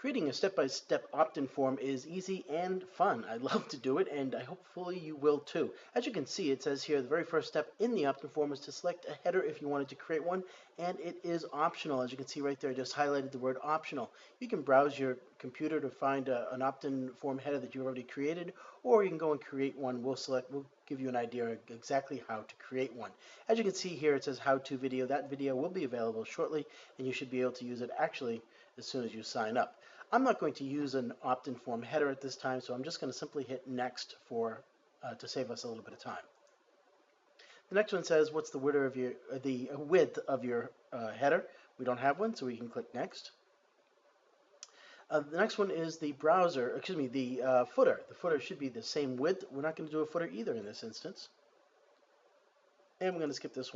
Creating a step-by-step opt-in form is easy and fun. I love to do it, and hopefully you will too. As you can see, it says here the very first step in the opt-in form is to select a header if you wanted to create one, and it is optional. As you can see right there, I just highlighted the word optional. You can browse your computer to find an opt-in form header that you already created, or you can go and create one. We'll give you an idea exactly how to create one. As you can see here, it says how-to video. That video will be available shortly, and you should be able to use it actually as soon as you sign up. I'm not going to use an opt-in form header at this time, so I'm just going to simply hit next to save us a little bit of time. The next one says what's the width of your header. We don't have one, so we can click next. The next one is the footer. The footer should be the same width. We're not going to do a footer either in this instance. And we're going to skip this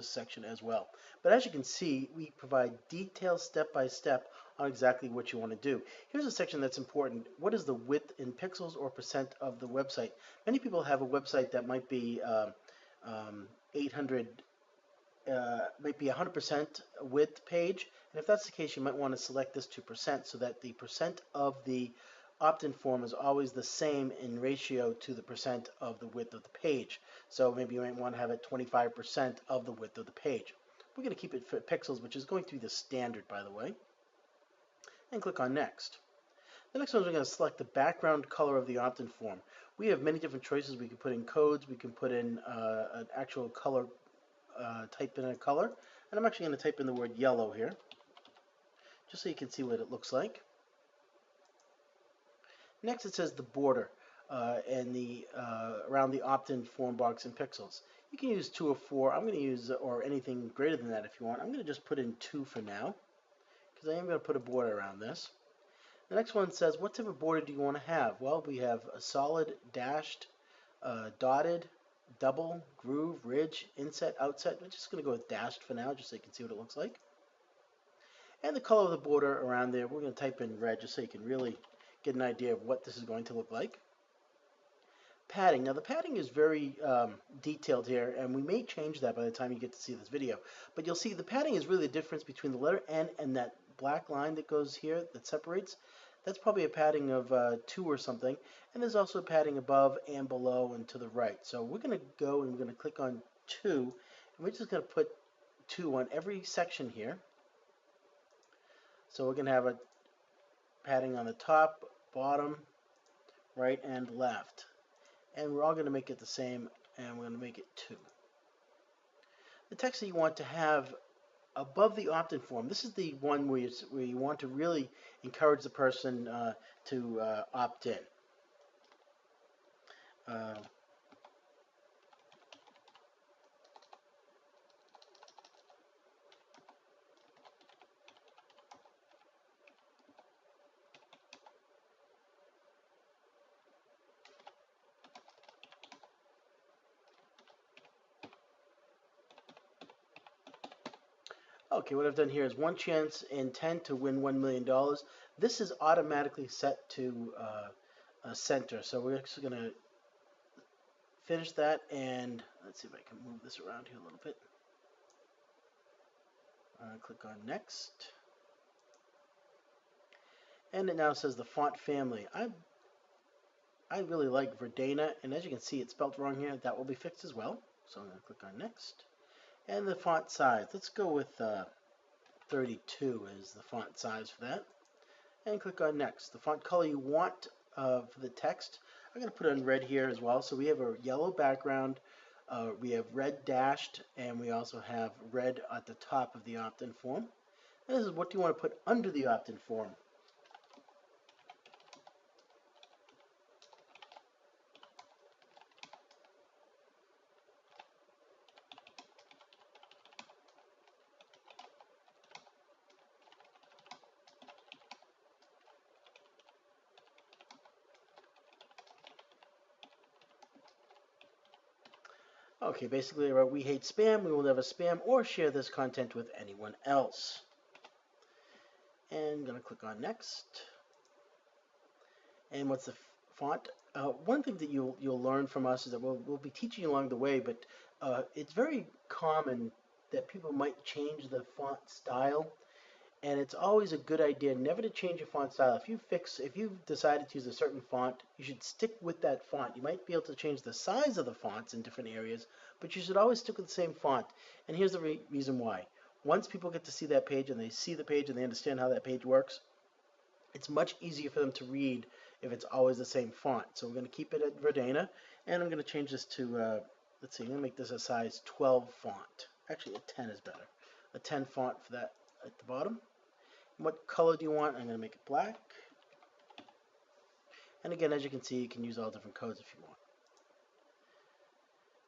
section as well. But as you can see, we provide detailed step-by-step on exactly what you want to do. Here's a section that's important. What is the width in pixels or percent of the website? Many people have a website that might be 800, might be 100% width page. And if that's the case, you might want to select this to percent so that the percent of the opt-in form is always the same in ratio to the percent of the width of the page. So maybe you might want to have it 25% of the width of the page. We're going to keep it for pixels, which is going to be the standard, by the way. And click on next. The next one is we're going to select the background color of the opt-in form. We have many different choices. We can put in codes. We can put in an actual color, type in a color. And I'm actually going to type in the word yellow here, just so you can see what it looks like. Next, it says the border and around the opt-in form box in pixels. You can use 2 or 4. I'm going to use, or anything greater than that if you want. I'm going to just put in 2 for now, because I am going to put a border around this. The next one says, what type of border do you want to have? Well, we have a solid, dashed, dotted, double, groove, ridge, inset, outset. I'm just going to go with dashed for now, just so you can see what it looks like. And the color of the border around there, we're going to type in red, just so you can really get an idea of what this is going to look like. Padding. Now the padding is very detailed here, and we may change that by the time you get to see this video. But you'll see the padding is really the difference between the letter N and that black line that goes here that separates. That's probably a padding of 2 or something. And there's also a padding above and below and to the right. So we're going to go and we're going to click on 2. And we're just going to put 2 on every section here. So we're going to have a padding on the top, bottom, right, and left. And we're all going to make it the same, and we're going to make it 2. The text that you want to have above the opt-in form, this is the one where you want to really encourage the person to opt in. Okay, what I've done here is 1 chance in 10 to win $1 million. This is automatically set to center, so we're actually going to finish that, and let's see if I can move this around here a little bit. Click on next, and it now says the font family. I really like Verdana, and as you can see, it's spelled wrong here. That will be fixed as well. So I'm going to click on next. And the font size, let's go with 32 as the font size for that. And click on next. The font color you want for the text, I'm going to put it on red here as well. So we have a yellow background, we have red dashed, and we also have red at the top of the opt-in form. And this is what do you want to put under the opt-in form. Okay, basically we hate spam, we will never spam or share this content with anyone else. And I'm going to click on next. And what's the font? One thing that you'll learn from us is that we'll be teaching you along the way, but it's very common that people might change the font style. And it's always a good idea never to change your font style. If you've decided to use a certain font, you should stick with that font. You might be able to change the size of the fonts in different areas, but you should always stick with the same font. And here's the reason why. Once people get to see that page and they see the page and they understand how that page works, it's much easier for them to read if it's always the same font. So we're going to keep it at Verdana, and I'm going to change this to, let's see, I'm going to make this a size 12 font. Actually, a 10 is better. A 10 font for that at the bottom. What color do you want? I'm going to make it black. And again, as you can see, you can use all different codes if you want.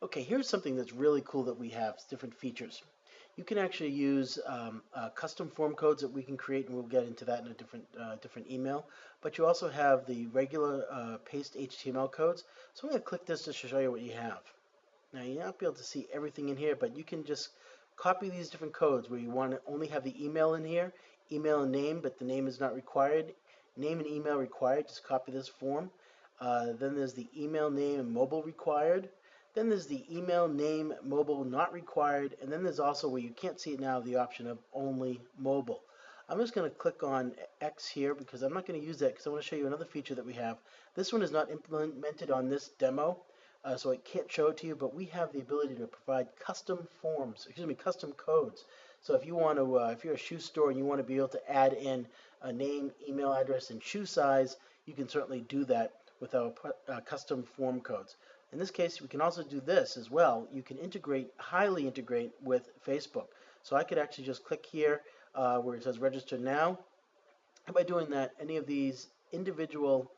Okay, here's something that's really cool that we have, different features. You can actually use custom form codes that we can create, and we'll get into that in a different email. But you also have the regular paste HTML codes. So I'm going to click this just to show you what you have. Now, you'll not be able to see everything in here, but you can just copy these different codes where you want to only have the email in here, email and name, but the name is not required. Name and email required, just copy this form. Then there's the email, name, and mobile required. Then there's the email, name, mobile not required. And then there's also, where you can't see it now, the option of only mobile. I'm just going to click on X here because I'm not going to use that because I want to show you another feature that we have. This one is not implemented on this demo, so I can't show it to you, but we have the ability to provide custom codes. So if you want to, if you're a shoe store and you want to be able to add in a name, email address, and shoe size, you can certainly do that with our custom form codes. In this case, we can also do this as well. You can highly integrate with Facebook. So I could actually just click here where it says register now. And by doing that, any of these individual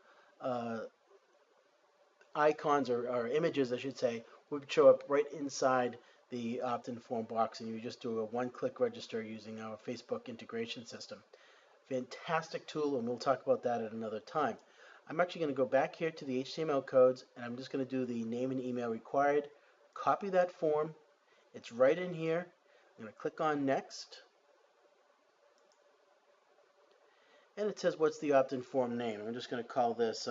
icons or images, I should say, would show up right inside the opt-in form box, and you just do a one-click register using our Facebook integration system. Fantastic tool, and we'll talk about that at another time. I'm actually going to go back here to the HTML codes, and I'm just going to do the name and email required. Copy that form. It's right in here. I'm going to click on Next. And it says, what's the opt-in form name? I'm just going to call this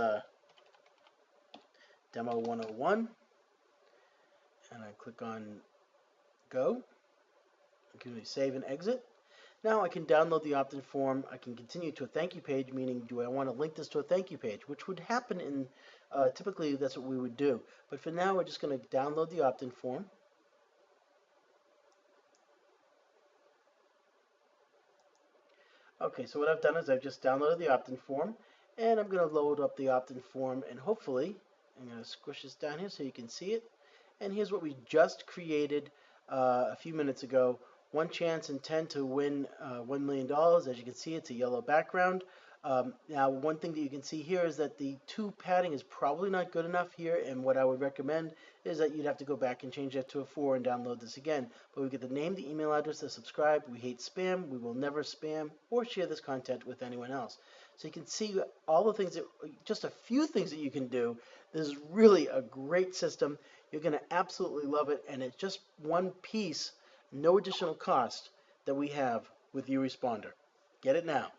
Demo 101. And I click on Go. It gives me save and exit. Now I can download the opt-in form. I can continue to a thank you page, meaning do I want to link this to a thank you page, which would happen in, typically that's what we would do. But for now, we're just going to download the opt-in form. Okay, so what I've done is I've just downloaded the opt-in form, and I'm going to load up the opt-in form, and hopefully, I'm going to squish this down here so you can see it. And here's what we just created a few minutes ago. One chance in 10 to win $1 million. As you can see, it's a yellow background. Now, one thing that you can see here is that the 2 padding is probably not good enough here, and what I would recommend is that you'd have to go back and change that to a 4 and download this again. But we get the name, the email address, the subscribe. We hate spam. We will never spam or share this content with anyone else. So you can see all the things just a few things that you can do. This is really a great system. You're going to absolutely love it, and it's just one piece, no additional cost, that we have with uresponder. Get it now.